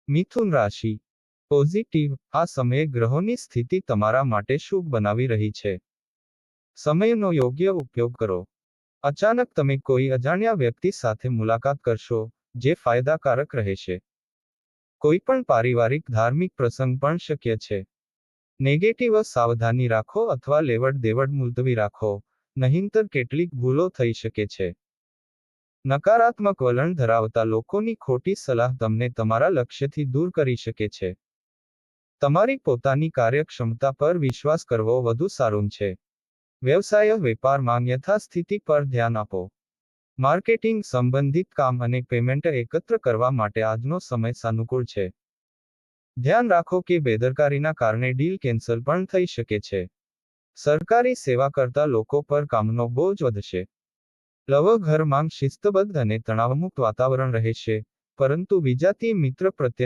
મિથુન રાશિ પોઝિટિવ, આ સમયે ગ્રહોની સ્થિતિ તમારા માટે શુભ બનાવી રહી છે. સમયનો યોગ્ય ઉપયોગ કરો. અચાનક તમે કોઈ અજાણ્યા વ્યક્તિ સાથે મુલાકાત કરશો, જે ફાયદાકારક રહેશે. કોઈ પણ પારિવારિક ધાર્મિક પ્રસંગ પણ શક્ય છે. નેગેટિવ સાવધાની રાખો અથવા લેવડ દેવડ મુલતવી રાખો, નહીંતર કેટલીક ભૂલો થઈ શકે છે. નકારાત્મક વલણ ધરાવતા લોકોની ખોટી સલાહ તમને તમારા લક્ષ્યથી દૂર કરી શકે છે. તમારી પોતાની કાર્યક્ષમતા પર વિશ્વાસ કરવો વધુ સારું છે. વ્યવસાય વેપારમાં યથાસ્થિતિ પર ધ્યાન આપો. માર્કેટિંગ સંબંધિત કામ અને પેમેન્ટ એકત્ર કરવા માટે આજનો સમય સાનુકૂળ છે. ધ્યાન રાખો કે બેદરકારીના કારણે ડીલ કેન્સલ પણ થઈ શકે છે. સરકારી સેવા કરતા લોકો પર કામનો બોજ વધશે. લવ ઘરમાં શિસ્તબદ્ધ અને તણાવમુક્ત વાતાવરણ રહેશે, પરંતુ વિજાતીય મિત્ર પ્રત્યે